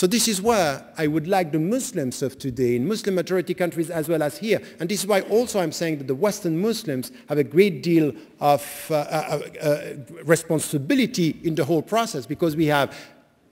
So this is where I would like the Muslims of today, in Muslim majority countries as well as here, and this is why also I'm saying that the Western Muslims have a great deal of responsibility in the whole process, because we have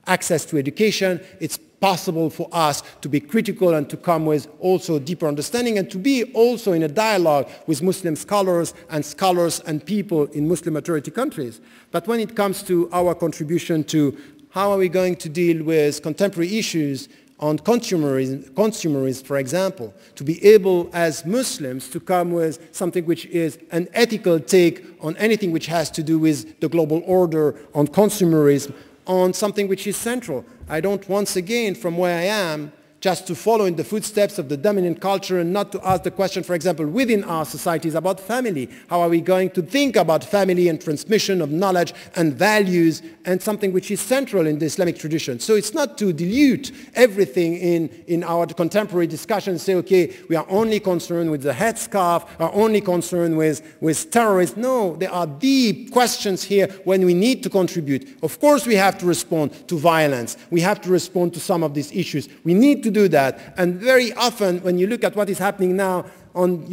access to education. It's possible for us to be critical and to come with also deeper understanding, and to be also in a dialogue with Muslim scholars and people in Muslim majority countries. But when it comes to our contribution to how are we going to deal with contemporary issues on consumerism, for example, to be able as Muslims to come with something which is an ethical take on anything which has to do with the global order, on consumerism, on something which is central. I don't, once again, from where I am, just to follow in the footsteps of the dominant culture and not to ask the question, for example, within our societies about family. How are we going to think about family and transmission of knowledge and values, and something which is central in the Islamic tradition? So it's not to dilute everything in our contemporary discussion and say, okay, we are only concerned with the headscarf, are only concerned with terrorists. No, there are deep questions here when we need to contribute. Of course we have to respond to violence. We have to respond to some of these issues. We need to do that. And very often when you look at what is happening now on,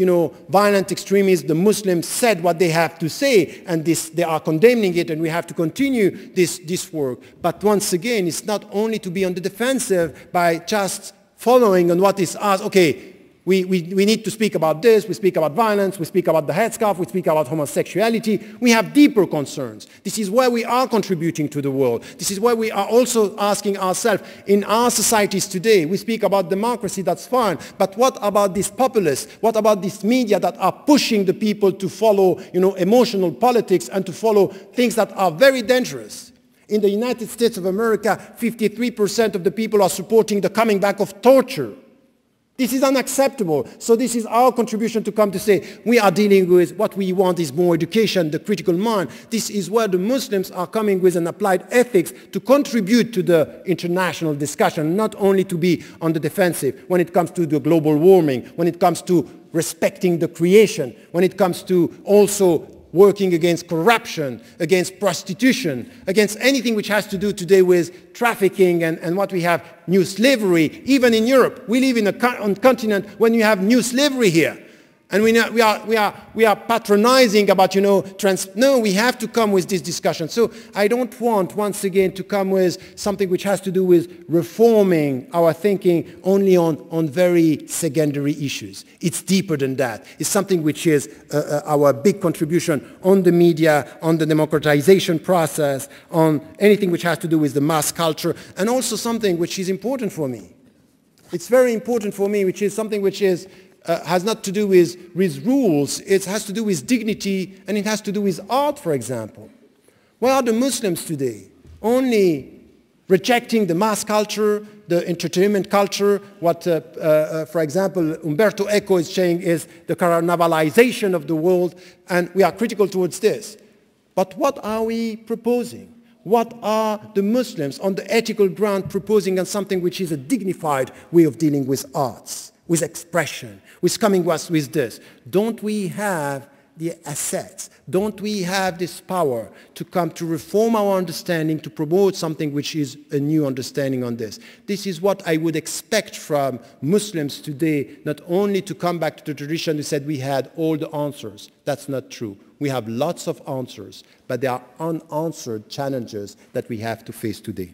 violent extremism, the Muslims said what they have to say, and they are condemning it, and we have to continue this work. But once again, it's not only to be on the defensive by just following on what is asked. Okay, we need to speak about this, we speak about violence, we speak about the headscarf, we speak about homosexuality. We have deeper concerns. This is where we are contributing to the world. This is where we are also asking ourselves, in our societies today, we speak about democracy, that's fine, but what about these populists? What about this media that are pushing the people to follow, emotional politics and to follow things that are very dangerous? In the United States of America, 53% of the people are supporting the coming back of torture. This is unacceptable. So this is our contribution to come to say, we are dealing with what we want is more education, the critical mind. This is where the Muslims are coming with an applied ethics to contribute to the international discussion, not only to be on the defensive when it comes to the global warming, when it comes to respecting the creation, when it comes to also working against corruption, against prostitution, against anything which has to do today with trafficking and what we have, new slavery. Even in Europe, we live in a continent when you have new slavery here. And we are patronizing about, no, we have to come with this discussion. So I don't want, once again, to come with something which has to do with reforming our thinking only on very secondary issues. It's deeper than that. It's something which is our big contribution on the media, on the democratization process, on anything which has to do with the mass culture, and also something which is important for me. It's very important for me, which is something which is has not to do with rules, it has to do with dignity, and it has to do with art, for example. Where are the Muslims today? Only rejecting the mass culture, the entertainment culture, what, for example, Umberto Eco is saying is the carnavalization of the world, and we are critical towards this. But what are we proposing? What are the Muslims on the ethical ground proposing on something which is a dignified way of dealing with arts, with expression, with coming to us with this? Don't we have the assets? Don't we have this power to come to reform our understanding, to promote something which is a new understanding on this? This is what I would expect from Muslims today, not only to come back to the tradition who said we had all the answers. That's not true. We have lots of answers, but there are unanswered challenges that we have to face today.